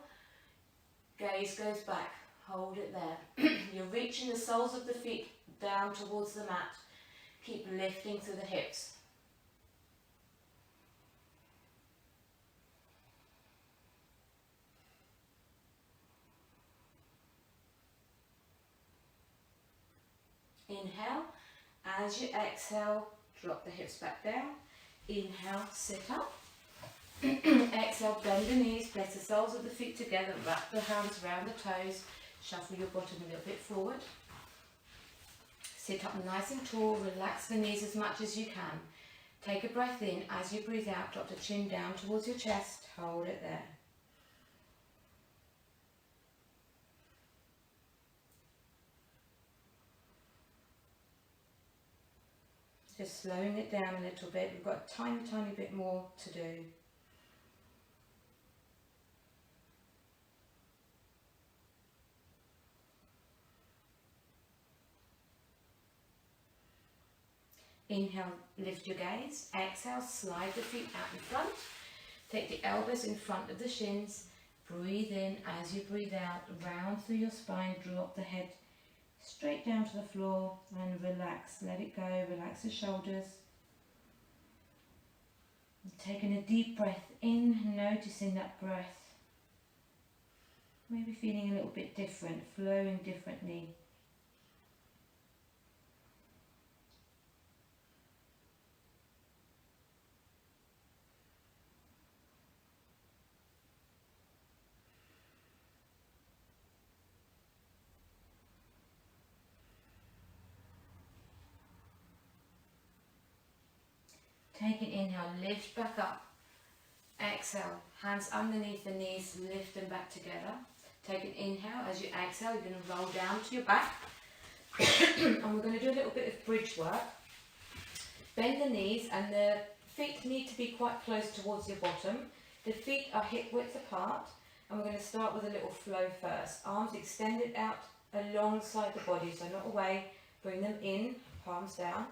Gaze goes back. Hold it there. You're reaching the soles of the feet down towards the mat. Keep lifting through the hips. Inhale. As you exhale, drop the hips back down. Inhale, sit up. Exhale, bend the knees, place the soles of the feet together, wrap the hands around the toes, shuffle your bottom a little bit forward. Sit up nice and tall, relax the knees as much as you can. Take a breath in. As you breathe out, drop the chin down towards your chest, hold it there. Just slowing it down a little bit. We've got a tiny, tiny bit more to do. Inhale, lift your gaze. Exhale, slide the feet out in front. Take the elbows in front of the shins. Breathe in. As you breathe out, round through your spine, drop the head straight down to the floor and relax. Let it go. Relax the shoulders. Taking a deep breath in, noticing that breath. Maybe feeling a little bit different, flowing differently. Take an inhale, lift back up. Exhale, hands underneath the knees, lift them back together. Take an inhale. As you exhale, you're going to roll down to your back. And we're going to do a little bit of bridge work. Bend the knees and the feet need to be quite close towards your bottom. The feet are hip width apart. And we're going to start with a little flow first. Arms extended out alongside the body, so not away. Bring them in, palms down.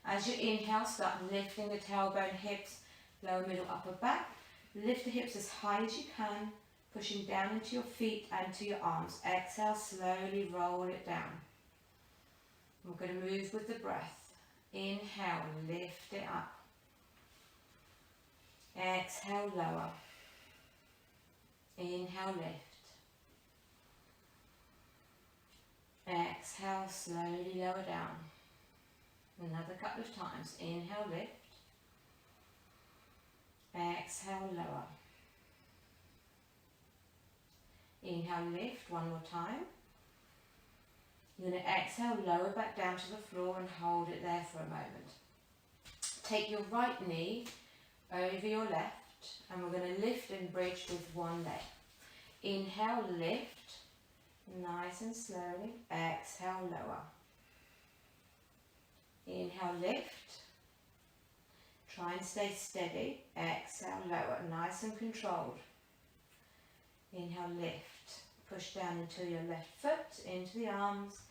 As you inhale, start lifting the tailbone, hips, lower middle, upper back. Lift the hips as high as you can, pushing down into your feet and to your arms. Exhale, slowly roll it down. We're going to move with the breath. Inhale, lift it up. Exhale, lower. Inhale, lift. Exhale, slowly lower down. Another couple of times. Inhale, lift. Exhale, lower. Inhale, lift one more time. You're going to exhale, lower back down to the floor and hold it there for a moment. Take your right knee over your left and we're going to lift and bridge with one leg. Inhale, lift, nice and slowly. Exhale, lower. Inhale, lift. Try and stay steady. Exhale, lower, nice and controlled. Inhale, lift. Push down into your left foot, into the arms.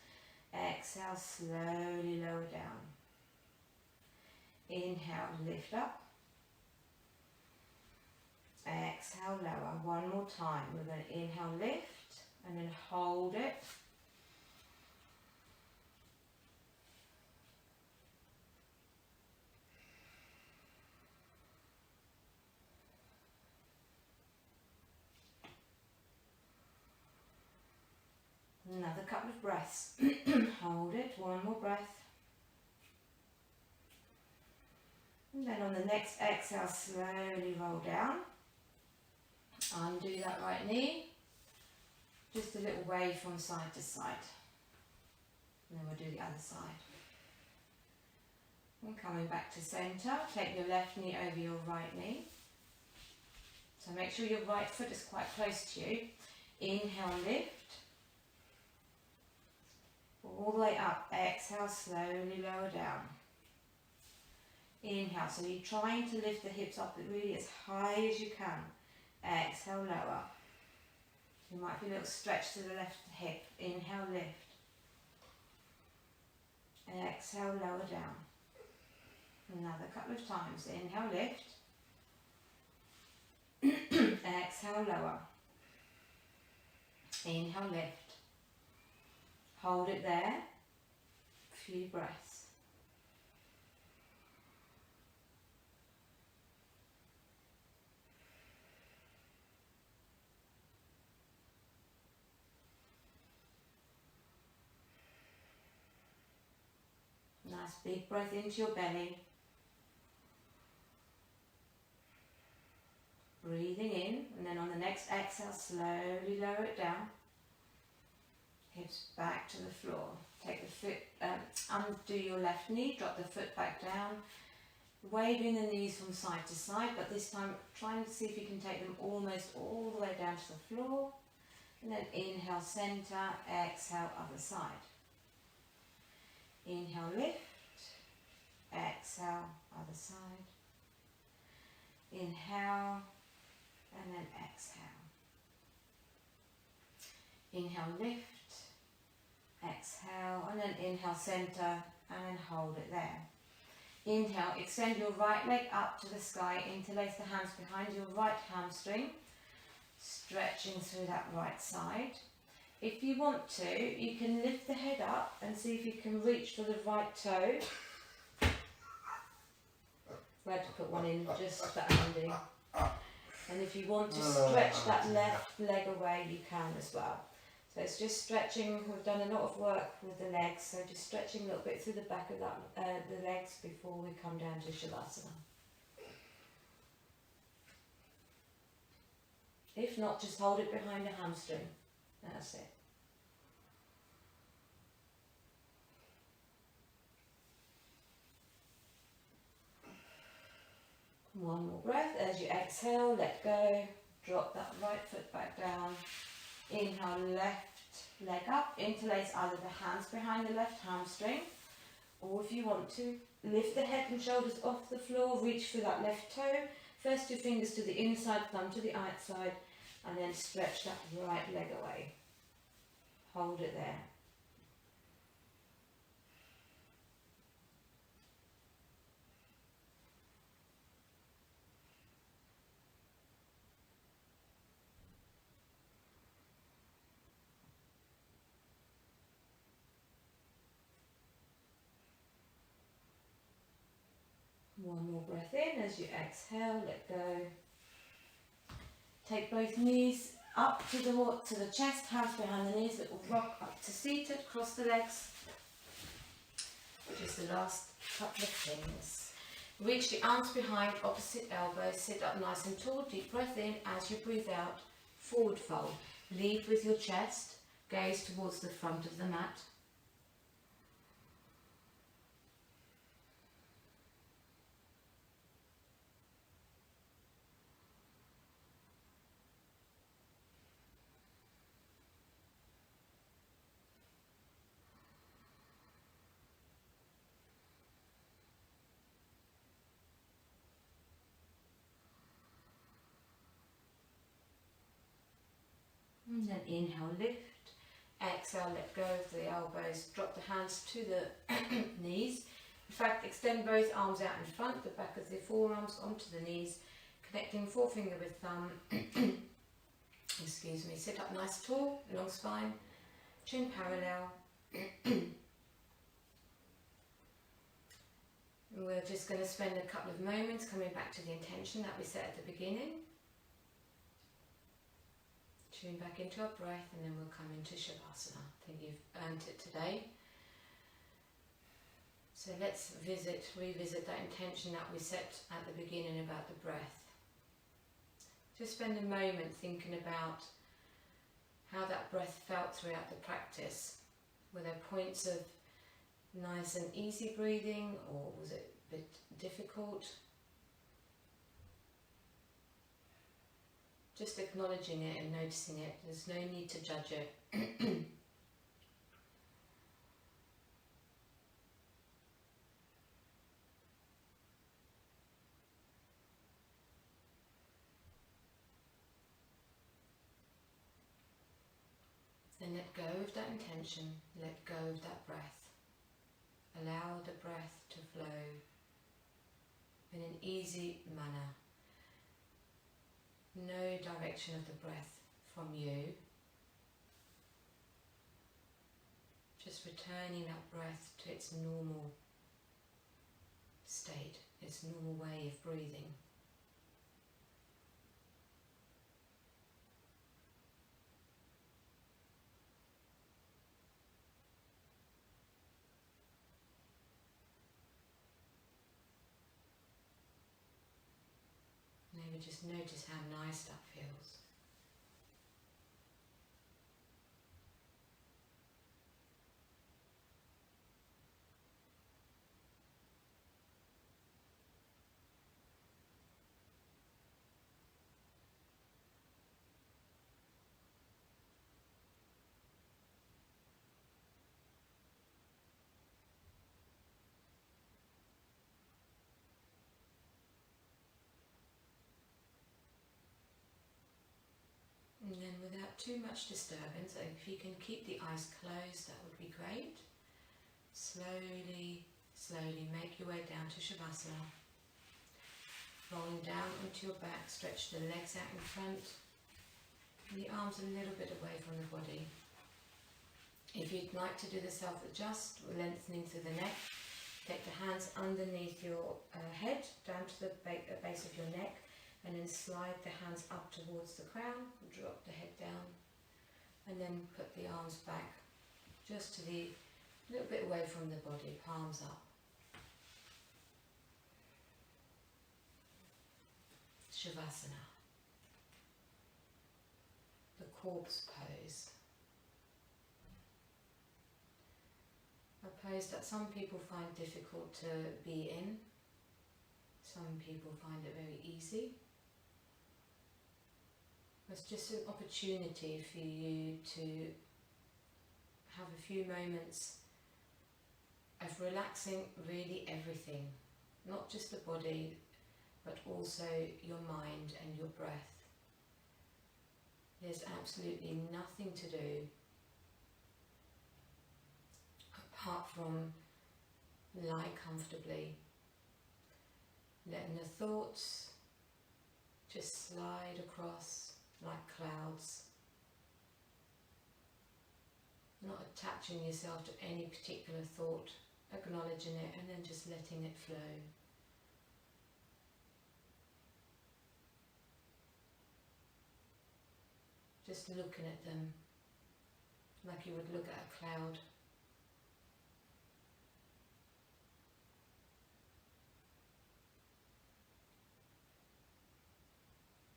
Exhale, slowly lower down. Inhale, lift up. Exhale, lower. One more time. We're going to inhale, lift, and then hold it. Another couple of breaths. Hold it, one more breath. And then on the next exhale, slowly roll down. Undo that right knee. Just a little wave from side to side. And then we'll do the other side. And coming back to centre, take your left knee over your right knee. So make sure your right foot is quite close to you. Inhale, lift. All the way up. Exhale, slowly lower down. Inhale, so you're trying to lift the hips up really as high as you can. Exhale, lower. You might feel a little stretch to the left hip. Inhale, lift. Exhale, lower down. Another couple of times. Inhale, lift. Exhale, lower. Inhale, lift. Hold it there. A few breaths. Nice big breath into your belly. Breathing in, and then on the next exhale, slowly lower it down. Hips back to the floor. Take the foot, undo your left knee, drop the foot back down. Waving the knees from side to side, but this time trying to see if you can take them almost all the way down to the floor. And then inhale, centre, exhale, other side. Inhale, lift. Exhale, other side. Inhale, and then exhale. Inhale, lift. Exhale, and then inhale, centre, and then hold it there. Inhale, extend your right leg up to the sky, interlace the hands behind your right hamstring, stretching through that right side. If you want to, you can lift the head up and see if you can reach for the right toe. I had to put one in just for Andy. And if you want to stretch that left leg away, you can as well. So it's just stretching. We've done a lot of work with the legs, so just stretching a little bit through the back of that, the legs before we come down to Shavasana. If not, just hold it behind the hamstring. That's it. One more breath. As you exhale, let go. Drop that right foot back down. Inhale, left leg up. Interlace either the hands behind the left hamstring, or if you want to, lift the head and shoulders off the floor. Reach for that left toe. First 2 fingers to the inside, thumb to the outside, and then stretch that right leg away. Hold it there. One more breath in. As you exhale, let go. Take both knees up to the chest, hands behind the knees, little rock up to seated, cross the legs. Just the last couple of things. Reach the arms behind, opposite elbows, sit up nice and tall, deep breath in. As you breathe out, forward fold. Lead with your chest, gaze towards the front of the mat. And then inhale, lift. Exhale, let go of the elbows. Drop the hands to the knees. In fact, extend both arms out in front, the back of the forearms onto the knees, connecting forefinger with thumb. Excuse me. Sit up nice, tall, long spine, chin parallel. We're just going to spend a couple of moments coming back to the intention that we set at the beginning. Tune back into our breath, and then we'll come into Shavasana. I think you've earned it today. So let's revisit that intention that we set at the beginning about the breath. Just spend a moment thinking about how that breath felt throughout the practice. Were there points of nice and easy breathing, or was it a bit difficult? Just acknowledging it and noticing it. There's no need to judge it. Then let go of that intention. Let go of that breath. Allow the breath to flow in an easy manner. No direction of the breath from you. Just returning that breath to its normal state, its normal way of breathing. Maybe just notice how nice that feels. And then without too much disturbance, if you can keep the eyes closed, that would be great. Slowly, slowly make your way down to Shavasana. Rolling down onto your back, stretch the legs out in front, and the arms a little bit away from the body. If you'd like to do the self-adjust, lengthening through the neck, take the hands underneath your head, down to the base of your neck, and then slide the hands up towards the crown, drop the head down, and then put the arms back just to the little bit away from the body, palms up. Shavasana, the corpse pose. A pose that some people find difficult to be in. Some people find it very easy. It's just an opportunity for you to have a few moments of relaxing really everything, not just the body, but also your mind and your breath. There's absolutely nothing to do apart from lie comfortably, letting the thoughts just slide across like clouds, not attaching yourself to any particular thought, acknowledging it and then just letting it flow. Just looking at them like you would look at a cloud.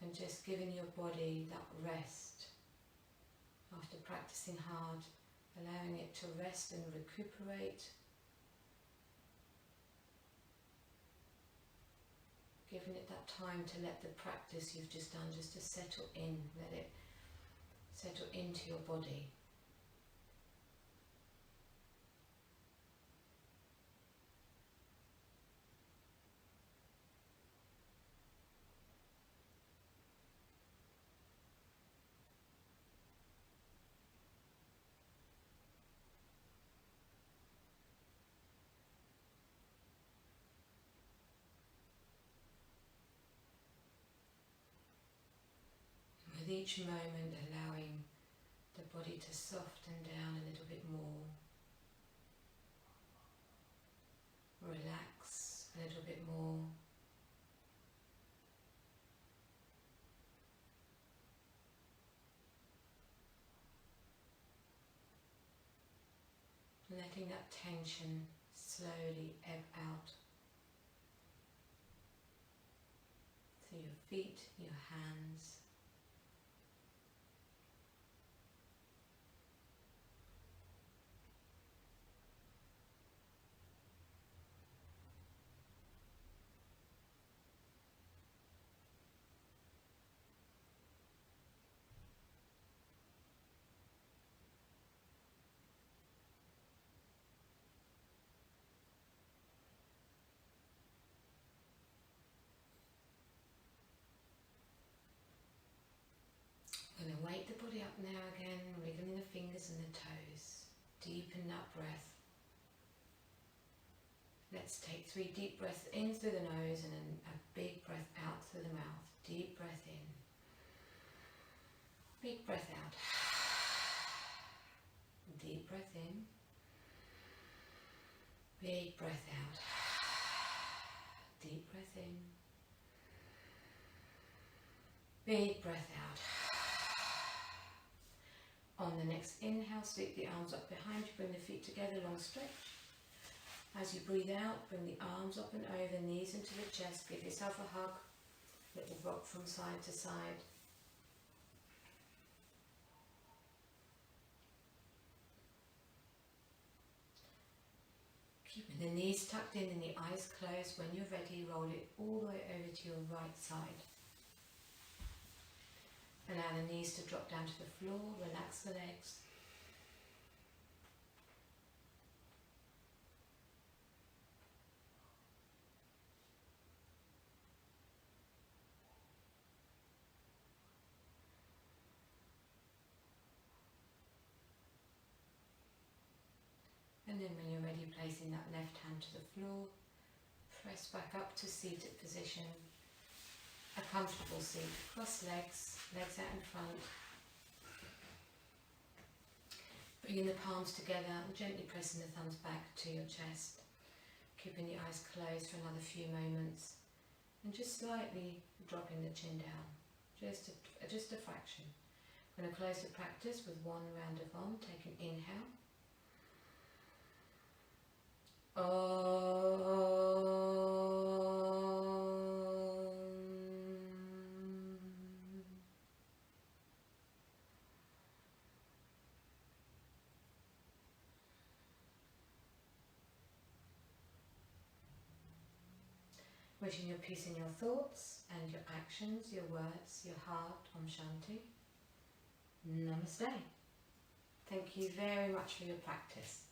And just giving your body that rest after practicing hard, allowing it to rest and recuperate. Giving it that time to let the practice you've just done just to settle in, let it settle into your body. With each moment allowing the body to soften down a little bit more, relax a little bit more. Letting that tension slowly ebb out through your feet, your hands. Going to wake the body up now again, wiggling the fingers and the toes. Deepen that breath. Let's take 3 deep breaths in through the nose and then a big breath out through the mouth. Deep breath in. Big breath out. Deep breath in. Big breath out. Deep breath in. Big breath out. On the next inhale, sweep the arms up behind you, bring the feet together, long stretch. As you breathe out, bring the arms up and over, knees into the chest, give yourself a hug, little rock from side to side. Keeping the knees tucked in and the eyes closed. When you're ready, roll it all the way over to your right side. Allow the knees to drop down to the floor, relax the legs. And then when you're ready, placing that left hand to the floor, press back up to seated position. A comfortable seat, cross legs, legs out in front. Bringing the palms together and gently pressing the thumbs back to your chest. Keeping the eyes closed for another few moments. And just slightly dropping the chin down, just a fraction. I'm going to close the practice with 1 round of Om. Take an inhale. Wishing your peace in your thoughts and your actions, your words, your heart. Om Shanti. Namaste. Thank you very much for your practice.